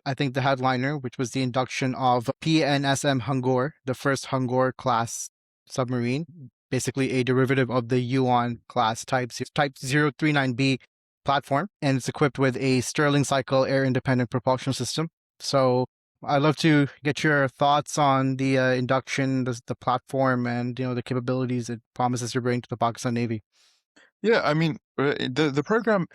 I think, the headliner, which was the induction of PNS Hangor, the first Hangor-class submarine, basically a derivative of the Yuan-class Type 039B platform, and it's equipped with a Stirling-cycle air-independent propulsion system. So I'd love to get your thoughts on the induction, the platform, and the capabilities it promises to bring to the Pakistan Navy. Yeah, I mean, the program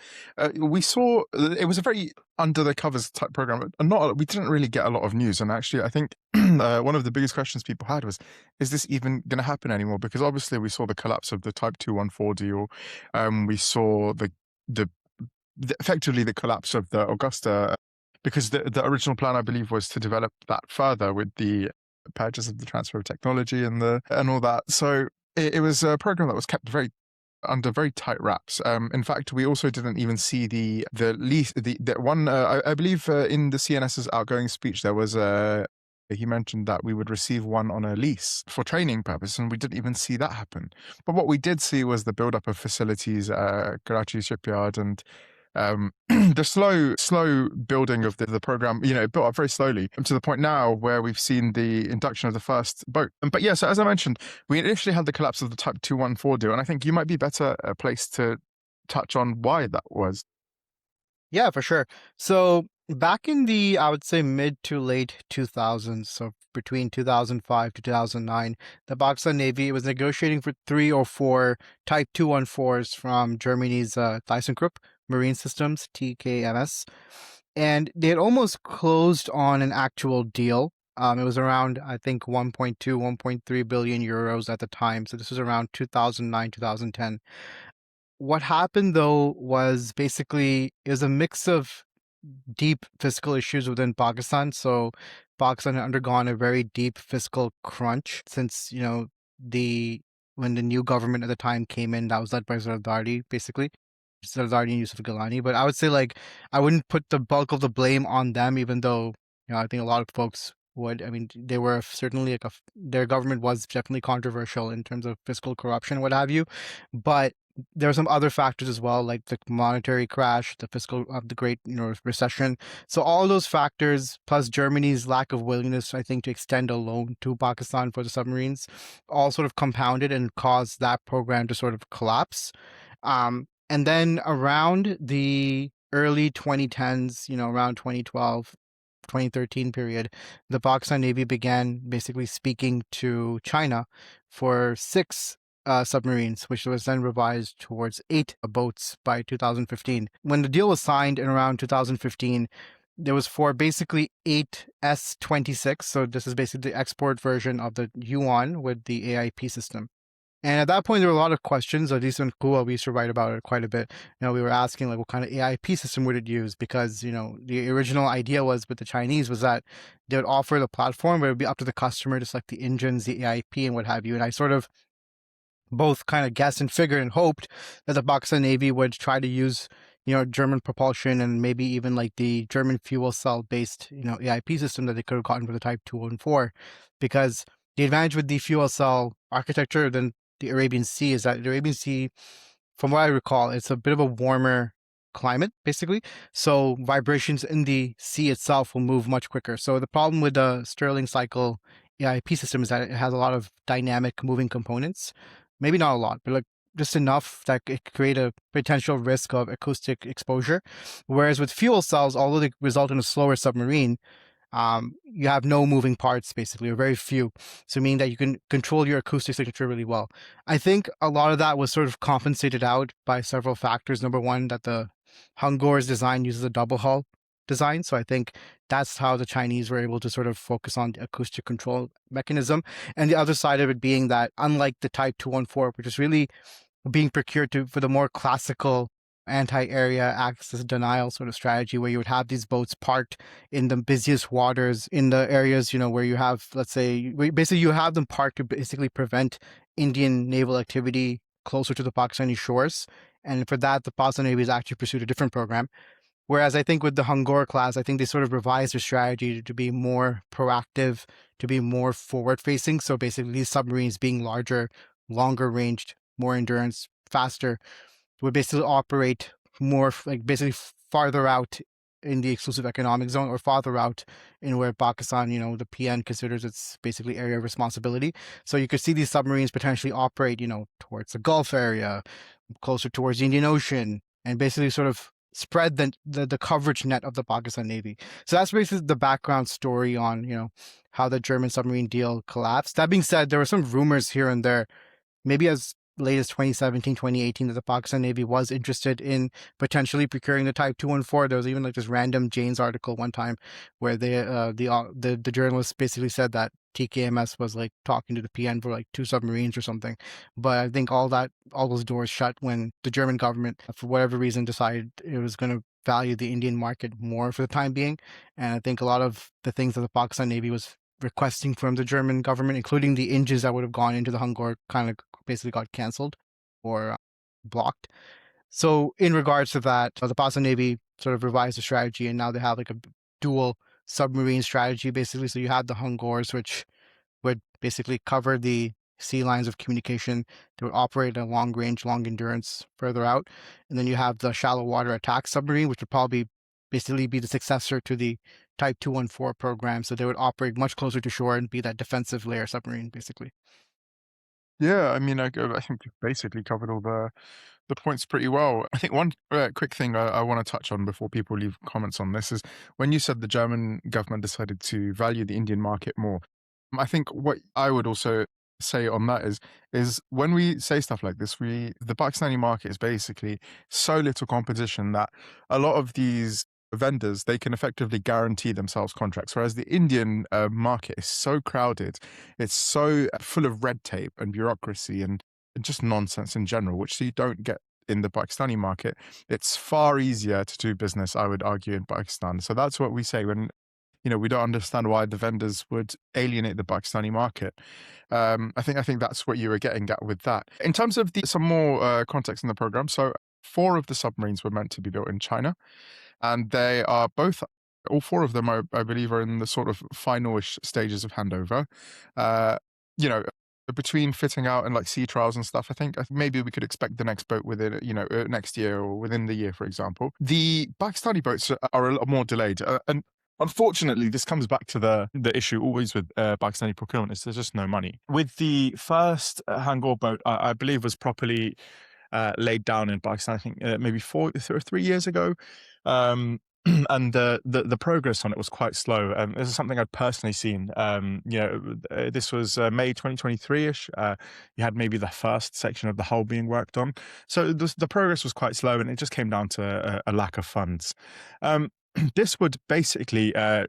we saw it was a very under the covers type program. Not we didn't really get a lot of news, and actually, I think one of the biggest questions people had was, is this even going to happen anymore? Because obviously, we saw the collapse of the Type 214 deal. We saw the effectively the collapse of the Agosta, because the original plan, I believe, was to develop that further with the purchase of the transfer of technology and all that. So it was a program that was kept under very tight wraps. In fact, we also didn't even see the lease. The one I believe in the CNS's outgoing speech there was he mentioned that we would receive one on a lease for training purpose, and we didn't even see that happen. But what we did see was the build-up of facilities, Karachi shipyard, and the slow building of the program, it built up very slowly to the point now where we've seen the induction of the first boat. But yeah, so as I mentioned, we initially had the collapse of the Type 214 deal, and I think you might be better placed to touch on why that was. Yeah, for sure. So back in the, I would say, mid to late 2000s, so between 2005 to 2009, the Pakistan Navy was negotiating for 3 or 4 Type 214s from Germany's ThyssenKrupp Marine Systems, TKMS. And they had almost closed on an actual deal. It was around, I think, 1.2, 1.3 billion euros at the time. So this was around 2009, 2010. What happened, though, was basically it was a mix of deep fiscal issues within Pakistan. So Pakistan had undergone a very deep fiscal crunch since, the when the new government at the time came in that was led by Zardari, basically. Zardari and Yusuf Gilani. But I would say, like, I wouldn't put the bulk of the blame on them, even though, I think a lot of folks would. I mean, they were certainly like their government was definitely controversial in terms of fiscal corruption, what have you. But there are some other factors as well, like the monetary crash, the fiscal of the great recession. So all those factors, plus Germany's lack of willingness, I think, to extend a loan to Pakistan for the submarines, all sort of compounded and caused that program to sort of collapse. And then around the early 2010s, around 2012, 2013 period, the Pakistan Navy began basically speaking to China for 6 submarines, which was then revised towards 8 boats by 2015. When the deal was signed in around 2015, there was for basically 8 S-26. So this is basically the export version of the Yuan with the AIP system. And at that point, there were a lot of questions. At least in Quwa, we used to write about it quite a bit. We were asking, like, what kind of AIP system would it use? Because, the original idea was with the Chinese was that they would offer the platform, but it would be up to the customer to select the engines, the AIP, and what have you. And I sort of both kind of guessed and figured and hoped that the Pakistan Navy would try to use, German propulsion and maybe even like the German fuel cell based, AIP system that they could have gotten for the Type 214. Because the advantage with the fuel cell architecture than the Arabian Sea is that the Arabian Sea, from what I recall, it's a bit of a warmer climate, basically. So vibrations in the sea itself will move much quicker. So the problem with the Stirling-cycle AIP system is that it has a lot of dynamic moving components. Maybe not a lot, but like just enough that it could create a potential risk of acoustic exposure. Whereas with fuel cells, although they result in a slower submarine, you have no moving parts, basically, or very few. So meaning that you can control your acoustic signature really well. I think a lot of that was sort of compensated out by several factors. Number one, that the Hangor's design uses a double hull design. So I think that's how the Chinese were able to sort of focus on the acoustic control mechanism. And the other side of it being that, unlike the Type 214, which is really being procured for the more classical anti-area access denial sort of strategy, where you would have these boats parked in the busiest waters in the areas, where you have, let's say, basically you have them parked to basically prevent Indian naval activity closer to the Pakistani shores. And for that, the Pakistan Navy has actually pursued a different program. Whereas I think with the Hangor-class, I think they sort of revised their strategy to be more proactive, to be more forward-facing. So basically, these submarines being larger, longer ranged, more endurance, faster, would basically operate more like basically farther out in the exclusive economic zone or farther out in where Pakistan, the PN considers its basically area of responsibility. So you could see these submarines potentially operate, towards the Gulf area, closer towards the Indian Ocean, and basically sort of spread the coverage net of the Pakistan Navy. So that's basically the background story on, how the German submarine deal collapsed. That being said, there were some rumors here and there, maybe as late as 2017, 2018, that the Pakistan Navy was interested in potentially procuring the Type 214. There was even like this random Jane's article one time where the journalist basically said that TKMS was like talking to the PN for like 2 submarines or something. But I think all those doors shut when the German government, for whatever reason, decided it was going to value the Indian market more for the time being. And I think a lot of the things that the Pakistan Navy was requesting from the German government, including the engines that would have gone into the Hangor, kind of basically got canceled or blocked. So in regards to that, the Pakistan Navy sort of revised the strategy, and now they have like a dual submarine strategy, basically. So you have the Hangors, which would basically cover the sea lines of communication. They would operate at long range, long endurance further out. And then you have the shallow water attack submarine, which would probably basically be the successor to the Type 214 program. So they would operate much closer to shore and be that defensive layer submarine, basically. Yeah, I mean, I think you've basically covered all the points pretty well. I think one quick thing I want to touch on before people leave comments on this is when you said the German government decided to value the Indian market more. I think what I would also say on that is when we say stuff like this, the Pakistani market is basically so little competition that a lot of these vendors, they can effectively guarantee themselves contracts, whereas the Indian market is so crowded, it's so full of red tape and bureaucracy and just nonsense in general, which you don't get in the Pakistani market. It's far easier to do business, I would argue, in Pakistan. So that's what we say when we don't understand why the vendors would alienate the Pakistani market. I think that's what you were getting at with that. In terms of some more context in the program, so 4 of the submarines were meant to be built in China, and they are all 4 of them, I believe, are in the sort of final-ish stages of handover. Uh, you know, between fitting out and like sea trials and stuff, I think maybe we could expect the next boat within, next year or within the year, for example. The Pakistani boats are a lot more delayed, and unfortunately, this comes back to the issue always with Pakistani procurement is there's just no money. With the first Hangor boat, I believe was properly laid down in Pakistan, I think maybe 3 years ago. And the progress on it was quite slow. This is something I'd personally seen. This was May 2023-ish. You had maybe the first section of the hull being worked on. So the progress was quite slow, and it just came down to a lack of funds. This would basically more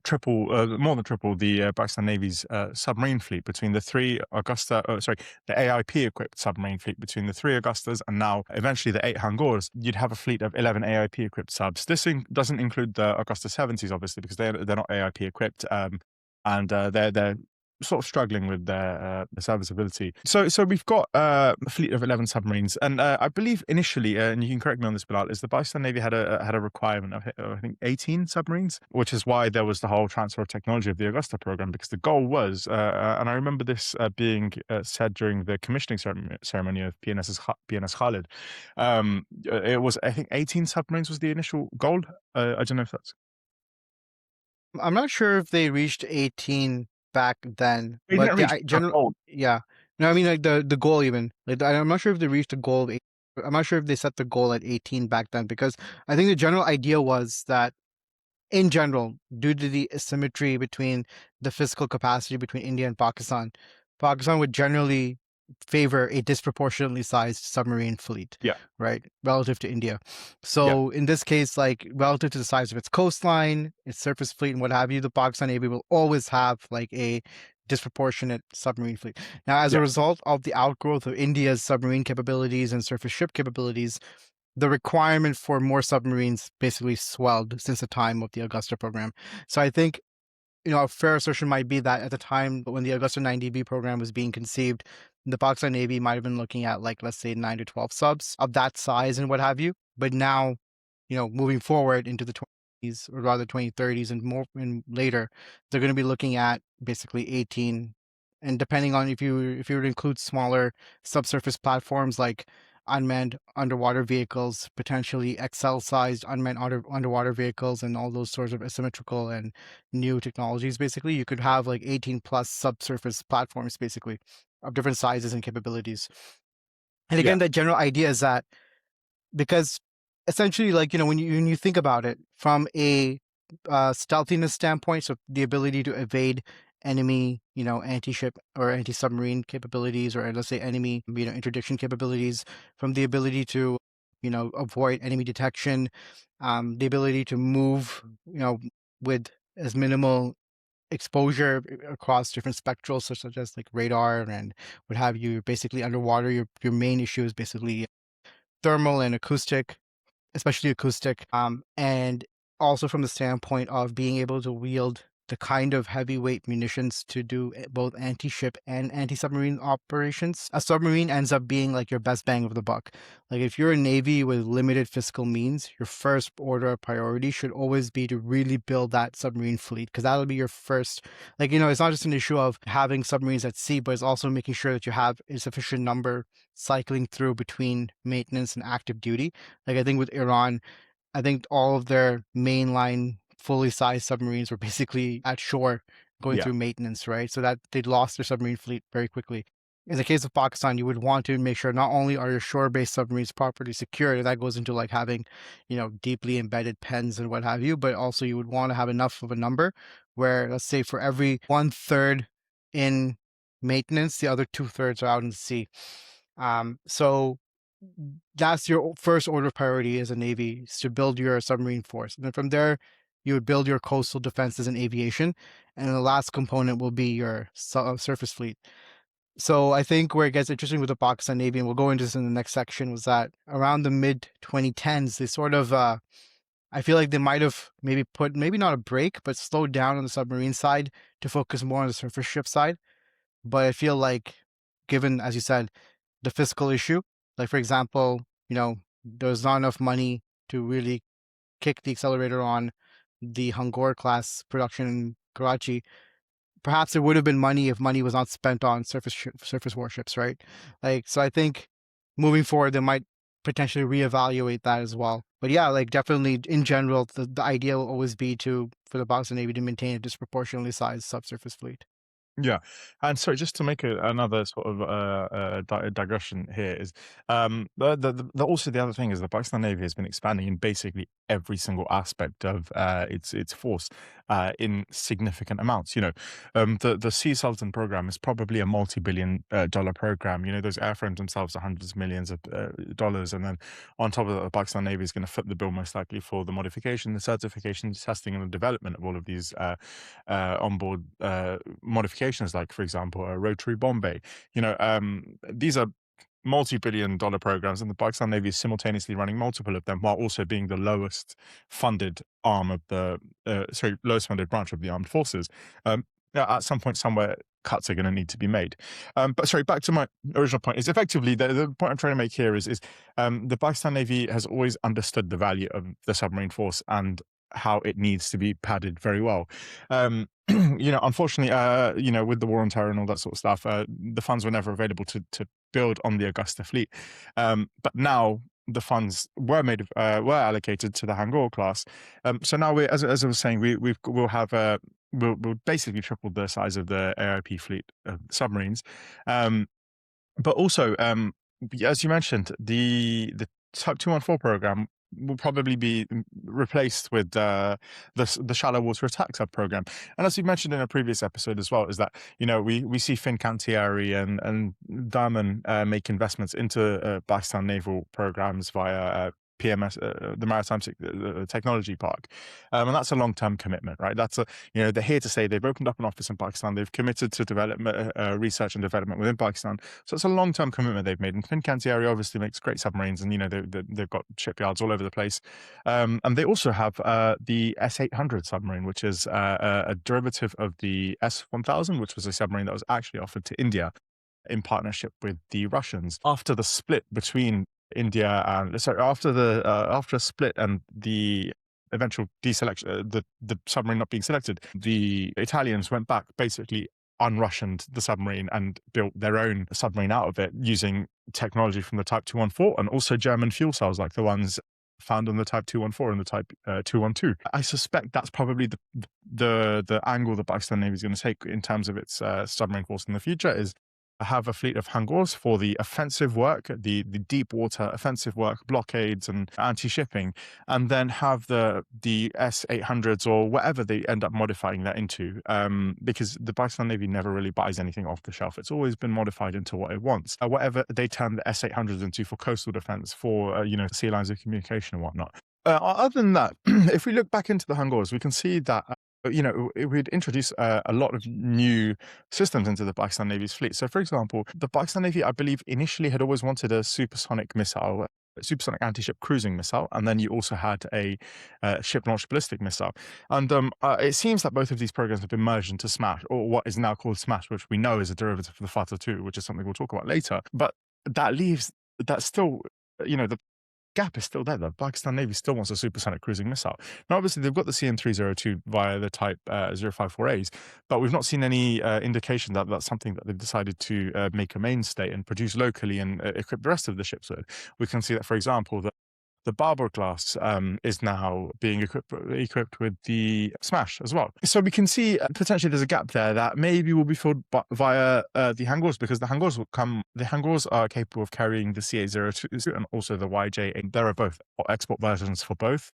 than triple the Pakistan Navy's submarine fleet between the 3 the AIP-equipped submarine fleet between the 3 Agostas and now eventually the 8 Hangors. You'd have a fleet of 11 AIP-equipped subs. This doesn't include the Agosta 70s, obviously, because they're not AIP-equipped, and they're sort of struggling with their serviceability. So we've got a fleet of 11 submarines, and I believe initially, and you can correct me on this, Bilal, is the Pakistan Navy had a requirement of I think 18 submarines, which is why there was the whole transfer of technology of the Agosta program, because the goal was, and I remember this being said during the commissioning ceremony of PNS Khalid, it was, I think, 18 submarines was the initial goal. I don't know if that's... I'm not sure if they reached 18 back then, They but didn't reach the goal. yeah. No, I mean like the goal even. Like I'm not sure if they reached the goal I'm not sure if they set the goal at 18 back then, because I think the general idea was that in general, due to the asymmetry between the physical capacity between India and Pakistan, Pakistan would generally favor a disproportionately sized submarine fleet, Yeah. right, relative to India. So in this case, like relative to the size of its coastline, its surface fleet, and what have you, the Pakistan Navy will always have like a disproportionate submarine fleet. Now, as a result of the outgrowth of India's submarine capabilities and surface ship capabilities, the requirement for more submarines basically swelled since the time of the Agosta program. So I think, a fair assertion might be that at the time when the Agosta 9DB program was being conceived, the Pakistan Navy might have been looking at, like, let's say 9 to 12 subs of that size and what have you. But now, moving forward into the 20s, or rather 2030s and more and later, they're going to be looking at basically 18. And depending on if you were to include smaller subsurface platforms like unmanned underwater vehicles, potentially Excel-sized unmanned underwater vehicles, and all those sorts of asymmetrical and new technologies. Basically, you could have like 18 plus subsurface platforms, basically, of different sizes and capabilities. And Yeah. again, the general idea is that because essentially, like, when you think about it from a stealthiness standpoint, so the ability to evade enemy, anti-ship or anti-submarine capabilities, or let's say enemy, interdiction capabilities, from the ability to, avoid enemy detection, the ability to move, with as minimal exposure across different spectrals, such as like radar and what have you. Basically, underwater, your main issue is basically thermal and acoustic, especially acoustic, and also from the standpoint of being able to wield the kind of heavyweight munitions to do both anti-ship and anti-submarine operations. A submarine ends up being like your best bang of the buck. Like if you're a navy with limited fiscal means, your first order of priority should always be to really build that submarine fleet, because that'll be your first, like, it's not just an issue of having submarines at sea, but it's also making sure that you have a sufficient number cycling through between maintenance and active duty. Like I think with Iran, I think all of their mainline fully sized submarines were basically at shore going Yeah. through maintenance, right? So that they lost their submarine fleet very quickly. In the case of Pakistan, you would want to make sure not only are your shore-based submarines properly secured, that goes into like having, deeply embedded pens and what have you, but also you would want to have enough of a number where, let's say, for every 1/3 in maintenance, the other 2/3 are out in the sea. So that's your first order of priority as a navy, is to build your submarine force, and then from there you would build your coastal defenses and aviation, and the last component will be your surface fleet. So I think where it gets interesting with the Pakistan Navy, and we'll go into this in the next section, was that around the mid 2010s they sort of I feel like they might have maybe put, maybe not a break, but slowed down on the submarine side to focus more on the surface ship side. But I feel like, given, as you said, the fiscal issue, like for example, there's not enough money to really kick the accelerator on the Hangor-class production in Karachi. Perhaps there would have been money if money was not spent on surface warships, right? Like, so I think moving forward, they might potentially reevaluate that as well. But yeah, like definitely in general, the idea will always be for the Pakistan Navy to maintain a disproportionately sized subsurface fleet. Yeah, and sorry, just to make another sort of digression here is also the other thing is the Pakistan Navy has been expanding in basically every single aspect of its force in significant amounts. The Sea Sultan program is probably a multi-billion dollar program. Those airframes themselves are hundreds of millions of dollars, and then on top of that, the Pakistan Navy is going to foot the bill most likely for the modification, the certification, the testing, and the development of all of these onboard modifications, like, for example, a rotary bomb bay. These are multi-billion dollar programs, and the Pakistan Navy is simultaneously running multiple of them while also being the lowest funded arm of the lowest funded branch of the armed forces. At some point somewhere cuts are going to need to be made. But sorry, back to my original point is effectively the point I'm trying to make here is the Pakistan Navy has always understood the value of the submarine force and how it needs to be padded very well. Unfortunately, with the war on terror and all that sort of stuff, the funds were never available to build on the Agosta fleet. But now the funds were allocated to the Hangor-class. So now as I was saying, we'll have we'll basically triple the size of the AIP fleet of submarines. But also, as you mentioned, the Type 214 program will probably be replaced with the shallow water attack sub program. And as we mentioned in a previous episode as well, is that we see Fincantieri and Daman make investments into Pakistan naval programs via PMS, the Maritime Technology Park, and that's a long-term commitment, right? They're here to say they've opened up an office in Pakistan, they've committed to development, research and development within Pakistan. So it's a long-term commitment they've made. And Fincantieri obviously makes great submarines, and they've got shipyards all over the place. And they also have the S-800 submarine, which is a derivative of the S-1000, which was a submarine that was actually offered to India in partnership with the Russians after the split between India and after a split and the eventual deselection, the submarine not being selected, the Italians went back basically unrussianed the submarine and built their own submarine out of it using technology from the Type 214 and also German fuel cells like the ones found on the Type 214 and the Type 212. I suspect that's probably the angle the Pakistan Navy is going to take in terms of its submarine force in the future, is have a fleet of Hangors for the offensive work, the deep water offensive work, blockades and anti-shipping, and then have the S-800s or whatever they end up modifying that into, because the Pakistan Navy never really buys anything off the shelf. It's always been modified into what it wants. Whatever they turn the S-800s into for coastal defense, for sea lines of communication and whatnot. Other than that, if we look back into the Hangors, we can see that we'd introduce a lot of new systems into the Pakistan Navy's fleet. So, for example, the Pakistan Navy, I believe, initially had always wanted a supersonic missile, supersonic anti-ship cruising missile, and then you also had a ship-launched ballistic missile. And it seems that both of these programs have been merged into SMASH, or what is now called SMASH, which we know is a derivative of the Fatah 2, which is something we'll talk about later. But that leaves that still, the gap is still there. The Pakistan Navy still wants a supersonic cruising missile. Now, obviously, they've got the CM302 via the Type 054As, but we've not seen any indication that that's something that they've decided to make a mainstay and produce locally and equip the rest of the ships with. We can see that, for example, the Hangor-class is now being equipped with the SMASH as well. So we can see potentially there's a gap there that maybe will be filled via the Hangors, because the Hangors are capable of carrying the CA02 and also the YJ8. There are both export versions for both.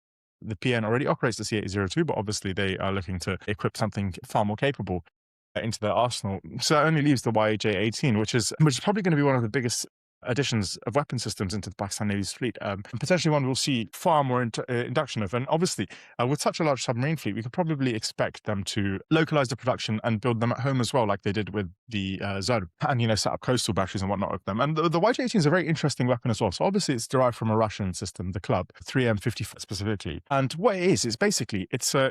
The PN already operates the CA02, but obviously they are looking to equip something far more capable into their arsenal. So that only leaves the YJ18, which is probably going to be one of the biggest additions of weapon systems into the Pakistan Navy's fleet, and potentially one we'll see far more induction of. And obviously, with such a large submarine fleet, we could probably expect them to localize the production and build them at home as well, like they did with the Zerb, and set up coastal batteries and whatnot of them. And the YJ-18 is a very interesting weapon as well. So obviously, it's derived from a Russian system, the Club 3M54 specifically. And what it is basically it's a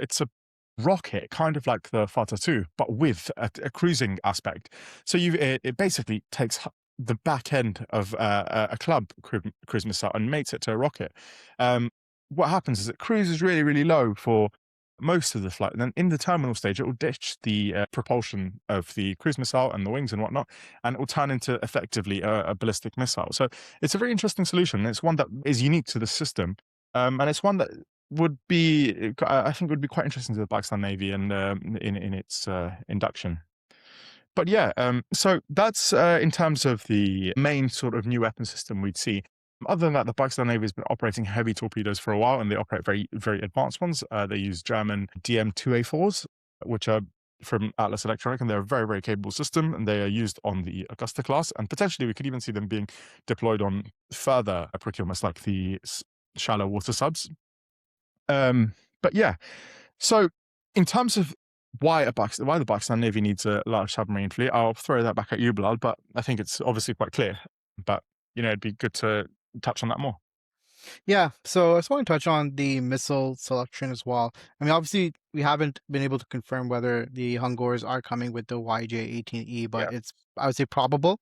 rocket, kind of like the Fatah 2, but with a cruising aspect. So it basically takes the back end of a Club cruise missile and mates it to a rocket. What happens is it cruises really, really low for most of the flight, and then in the terminal stage, it will ditch the propulsion of the cruise missile and the wings and whatnot, and it will turn into effectively a ballistic missile. So it's a very interesting solution. It's one that is unique to the system, and it's one that I think would be quite interesting to the Pakistan Navy and in its induction. But yeah, so that's in terms of the main sort of new weapon system we'd see. Other than that, the Pakistan Navy has been operating heavy torpedoes for a while, and they operate very, very advanced ones. They use German DM2A4s, which are from Atlas Electronic, and they're a very, very capable system, and they are used on the Agosta class, and potentially we could even see them being deployed on further procurements like the shallow water subs. But yeah, so in terms of why the Pakistan Navy needs a large submarine fleet, I'll throw that back at you, Bilal, but I think it's obviously quite clear. But, it'd be good to touch on that more. Yeah, so I just want to touch on the missile selection as well. I mean, obviously, we haven't been able to confirm whether the Hangors are coming with the YJ-18E, but Yeah. it's, I would say, probable.